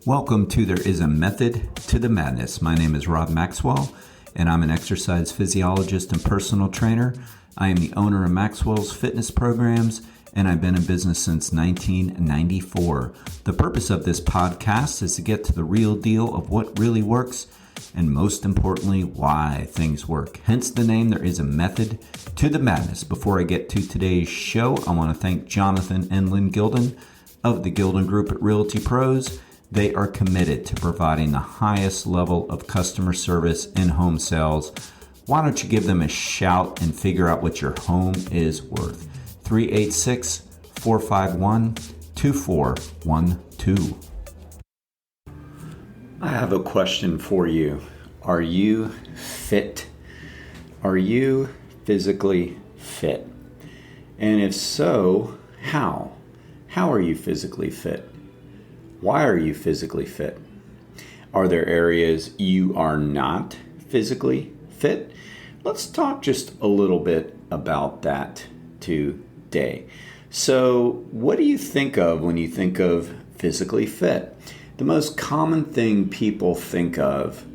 Welcome to There Is a Method to the Madness. My name is Maxwell, and I'm an exercise physiologist and personal trainer. I am the owner of Maxwell's fitness programs, and I've been in business since 1994. The purpose of this podcast is to get to the real deal of what really works, and most importantly, why things work. Hence the name, There Is a Method to the Madness. Before I get to today's show, I want to thank Jonathan and Lynn Gilden of the Gilden Group at Realty Pros. They are committed to providing the highest level of customer service in home sales. Why don't you give them a shout and figure out what your home is worth? 386-451-2412. I have a question for you. Are you fit? Are you physically fit? And if so, how? How are you physically fit? Why are you physically fit? Are there areas you are not physically fit? Let's talk just a little bit about that today. So, what do you think of when you think of physically fit? The most common thing people think of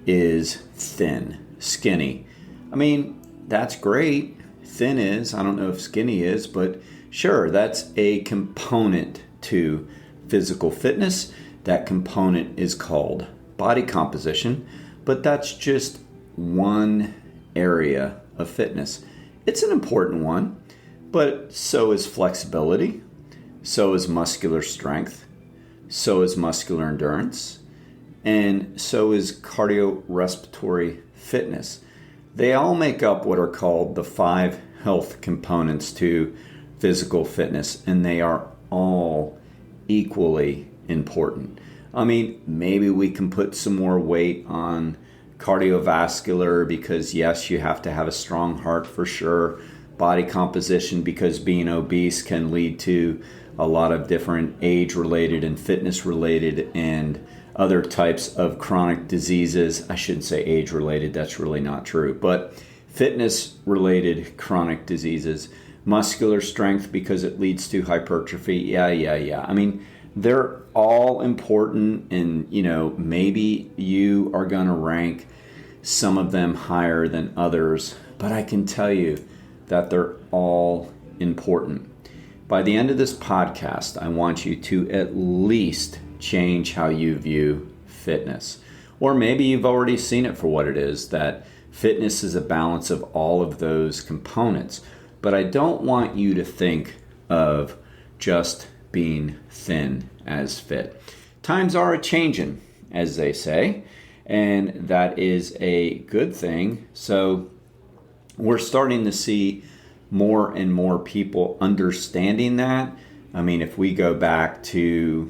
is thin, skinny. I mean, that's great. Thin is, I don't know if skinny is, but sure, that's a component to physical fitness. That component is called body composition, but that's just one area of fitness. It's an important one, but so is flexibility, so is muscular strength, so is muscular endurance, and so is cardiorespiratory fitness. They all make up what are called the 5 health components to physical fitness, and they are all equally important. I mean, maybe we can put some more weight on cardiovascular because yes, you have to have a strong heart for sure. Body composition, because being obese can lead to a lot of different age-related and fitness-related and other types of chronic diseases. I shouldn't say age-related, that's really not true, but fitness-related chronic diseases. Muscular strength because it leads to hypertrophy. Yeah. I mean, they're all important, and maybe you are going to rank some of them higher than others, but I can tell you that they're all important. By the end of this podcast, I want you to at least change how you view fitness. Or maybe you've already seen it for what it is, that fitness is a balance of all of those components. But I don't want you to think of just being thin as fit. Times are a-changin', as they say, and that is a good thing. So we're starting to see more and more people understanding that. I mean, if we go back to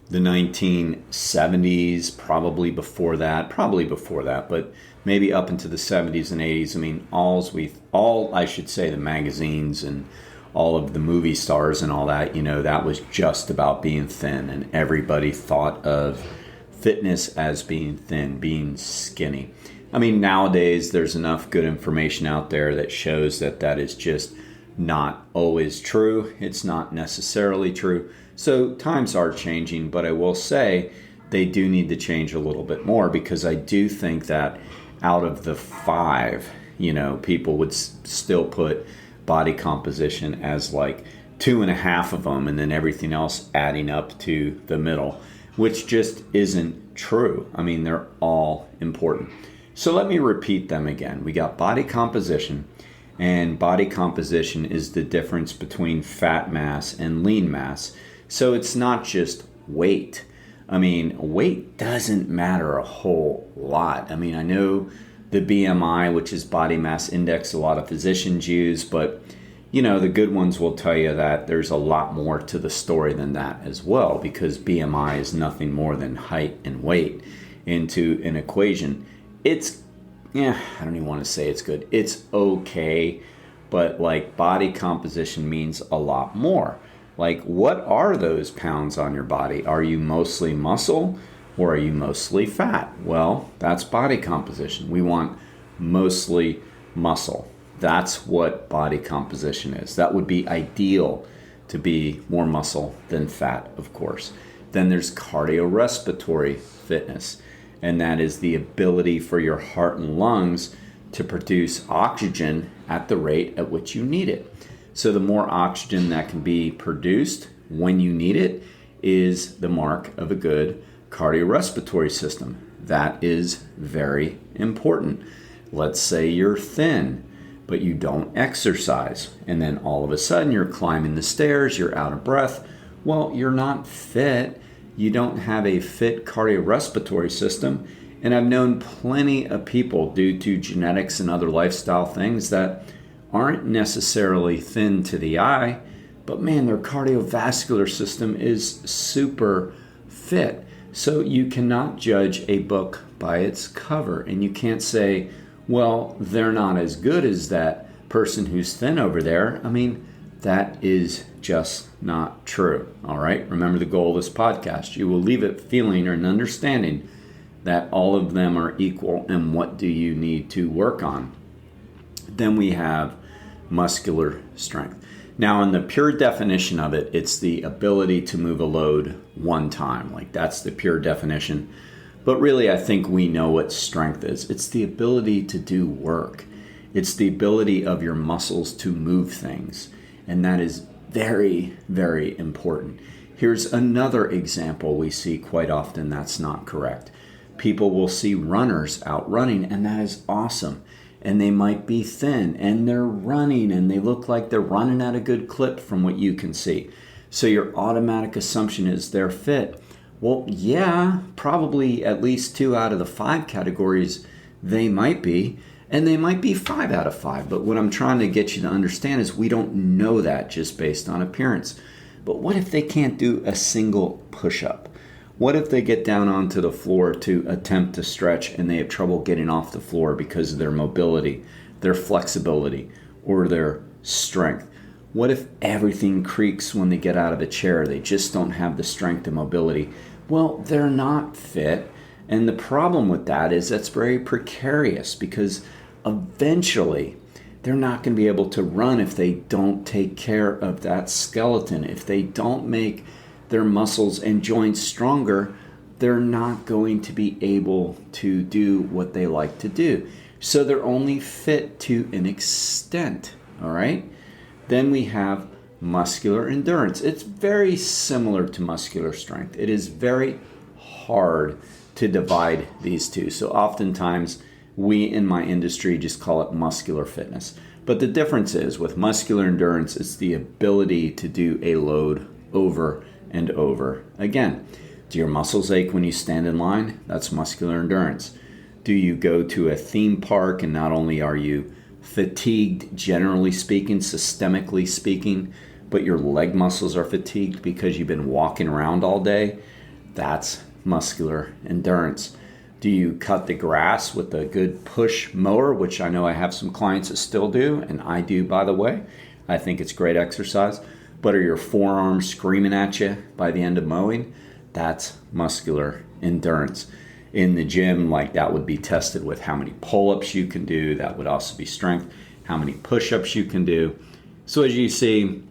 the 1970s, probably before that, but maybe up into the 70s and 80s. I mean, I should say the magazines and all of the movie stars and all that, that was just about being thin, and everybody thought of fitness as being thin, being skinny. I mean, nowadays there's enough good information out there that shows that that is just not always true. It's not necessarily true. So times are changing, but I will say they do need to change a little bit more, because I do think that out of the 5, people would still put body composition as like 2.5 of them, and then everything else adding up to the middle, which just isn't true. I mean, they're all important. So let me repeat them again. We got body composition, and body composition is the difference between fat mass and lean mass. So it's not just weight. I mean, weight doesn't matter a whole lot. I mean, I know the BMI, which is body mass index, a lot of physicians use, but the good ones will tell you that there's a lot more to the story than that as well, because BMI is nothing more than height and weight into an equation. I don't even want to say it's good. It's okay, but like body composition means a lot more. Like, what are those pounds on your body? Are you mostly muscle or are you mostly fat? Well, that's body composition. We want mostly muscle. That's what body composition is. That would be ideal to be more muscle than fat, of course. Then there's cardiorespiratory fitness, and that is the ability for your heart and lungs to produce oxygen at the rate at which you need it. So the more oxygen that can be produced when you need it is the mark of a good cardiorespiratory system. That is very important. Let's say you're thin, but you don't exercise, and then all of a sudden you're climbing the stairs, you're out of breath. Well, you're not fit. You don't have a fit cardiorespiratory system. And I've known plenty of people, due to genetics and other lifestyle things, that aren't necessarily thin to the eye, but man, their cardiovascular system is super fit. So you cannot judge a book by its cover, and you can't say, well, they're not as good as that person who's thin over there. I mean, that is just not true. All right. Remember the goal of this podcast. You will leave it feeling or an understanding that all of them are equal, and what do you need to work on. Then we have muscular strength. Now, in the pure definition of it, it's the ability to move a load one time. Like, that's the pure definition. But really, I think we know what strength is. It's the ability to do work. It's the ability of your muscles to move things. And that is very, very important. Here's another example we see quite often that's not correct. People will see runners out running, and that is awesome. And they might be thin, and they're running, and they look like they're running at a good clip from what you can see. So your automatic assumption is they're fit. Well, yeah, probably at least 2 out of the 5 categories they might be, and they might be 5 out of 5. But what I'm trying to get you to understand is we don't know that just based on appearance. But what if they can't do a single push-up? What if they get down onto the floor to attempt to stretch and they have trouble getting off the floor because of their mobility, their flexibility, or their strength? What if everything creaks when they get out of a chair? They just don't have the strength and mobility. Well, they're not fit. And the problem with that is that's very precarious, because eventually they're not going to be able to run if they don't take care of that skeleton. If they don't make their muscles and joints stronger, they're not going to be able to do what they like to do. So they're only fit to an extent, all right? Then we have muscular endurance. It's very similar to muscular strength. It is very hard to divide these two. So oftentimes we in my industry just call it muscular fitness. But the difference is with muscular endurance, it's the ability to do a load over and over again. Do your muscles ache when you stand in line? That's muscular endurance. Do you go to a theme park and not only are you fatigued, generally speaking, systemically speaking, but your leg muscles are fatigued because you've been walking around all day? That's muscular endurance. Do you cut the grass with a good push mower, which I know I have some clients that still do, and I do, by the way. I think it's great exercise. But are your forearms screaming at you by the end of mowing? That's muscular endurance. In the gym, like, that would be tested with how many pull-ups you can do. That would also be strength, how many push-ups you can do. So as you see,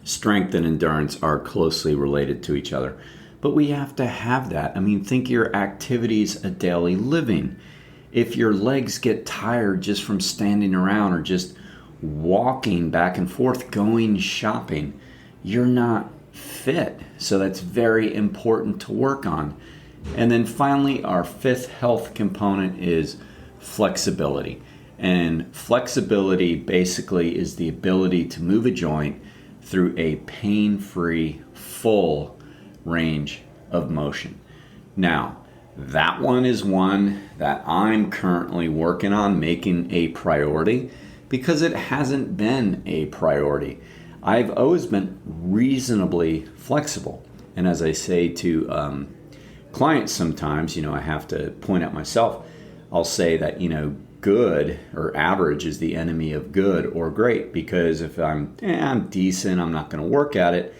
strength and endurance are closely related to each other. But we have to have that. I mean, think of your activities of daily living. If your legs get tired just from standing around or just walking back and forth, going shopping, you're not fit. So that's very important to work on. And then finally, our 5th health component is flexibility. And flexibility basically is the ability to move a joint through a pain-free, full range of motion. Now, that one is one that I'm currently working on making a priority, because it hasn't been a priority. I've always been reasonably flexible. And as I say to clients sometimes, I have to point out myself, I'll say that, good or average is the enemy of good or great, because if I'm decent, I'm not going to work at it.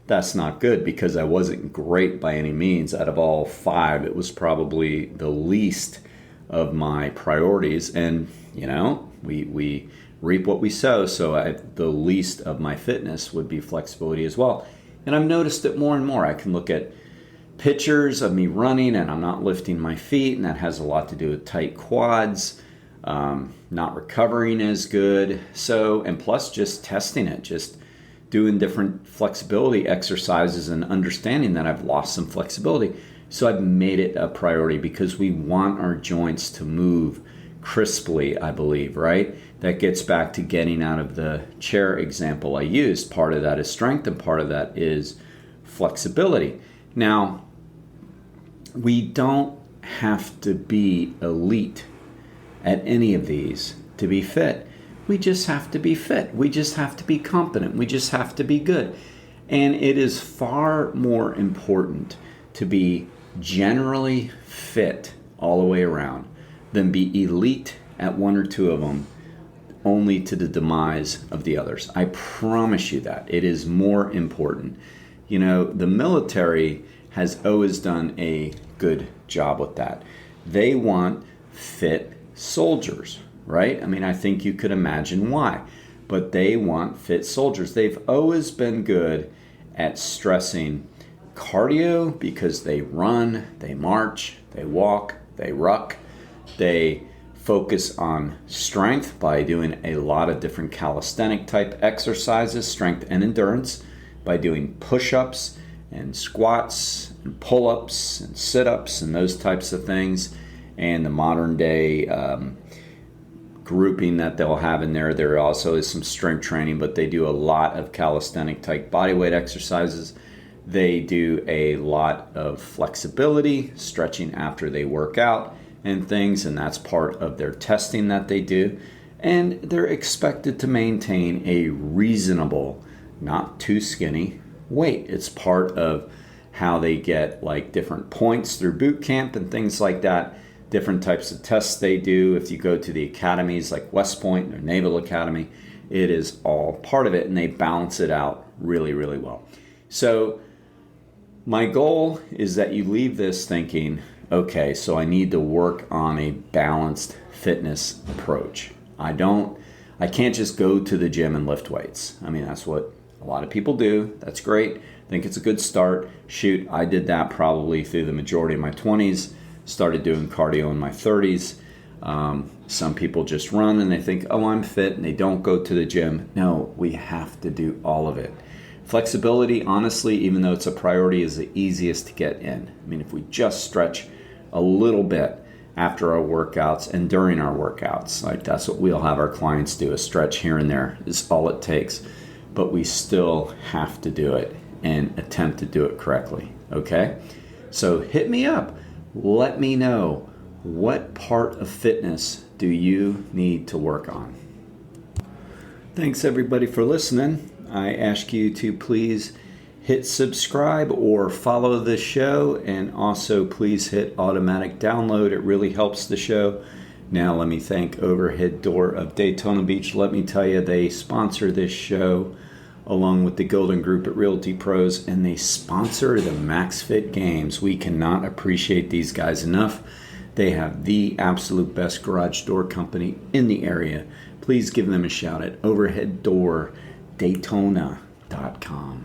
That's not good, because I wasn't great by any means. Out of all 5, it was probably the least of my priorities. And, we reap what we sow. So the least of my fitness would be flexibility as well. And I've noticed it more and more. I can look at pictures of me running and I'm not lifting my feet, and that has a lot to do with tight quads, not recovering as good. So, and plus just testing it, just doing different flexibility exercises and understanding that I've lost some flexibility. So I've made it a priority because we want our joints to move crisply, I believe, right? That gets back to getting out of the chair example I used. Part of that is strength and part of that is flexibility. Now, we don't have to be elite at any of these to be fit. We just have to be fit. We just have to be competent. We just have to be good. And it is far more important to be generally fit all the way around than be elite at one or two of them, only to the demise of the others. I promise you that. It is more important. You know, the military has always done a good job with that. They want fit soldiers, right? I mean, I think you could imagine why. But they want fit soldiers. They've always been good at stressing cardio because they run, they march, they walk, they ruck. They focus on strength by doing a lot of different calisthenic type exercises, strength and endurance, by doing push-ups and squats and pull-ups and sit-ups and those types of things. And the modern day grouping that they'll have in there also is some strength training, but they do a lot of calisthenic type bodyweight exercises. They do a lot of flexibility, stretching after they work out and things, and that's part of their testing that they do. And they're expected to maintain a reasonable, not too skinny weight. It's part of how they get like different points through boot camp and things like that. Different types of tests they do. If you go to the academies like West Point or Naval Academy, it is all part of it, and they balance it out really, really well. So my goal is that you leave this thinking, okay, so I need to work on a balanced fitness approach. I can't just go to the gym and lift weights. I mean, that's what a lot of people do. That's great. I think it's a good start. Shoot, I did that probably through the majority of my 20s. Started doing cardio in my 30s. Some people just run and they think, oh, I'm fit, and they don't go to the gym. No, we have to do all of it. Flexibility, honestly, even though it's a priority, is the easiest to get in. I mean, if we just stretch a little bit after our workouts and during our workouts, like that's what we'll have our clients do, a stretch here and there is all it takes. But we still have to do it and attempt to do it correctly, okay? So hit me up. Let me know, what part of fitness do you need to work on? Thanks everybody for listening. I ask you to please hit subscribe or follow the show, and also please hit automatic download. It really helps the show. Now let me thank Overhead Door of Daytona Beach. Let me tell you, they sponsor this show along with the Golden Group at Realty Pros, and they sponsor the MaxFit Games. We cannot appreciate these guys enough. They have the absolute best garage door company in the area. Please give them a shout at overheaddordaytona.com.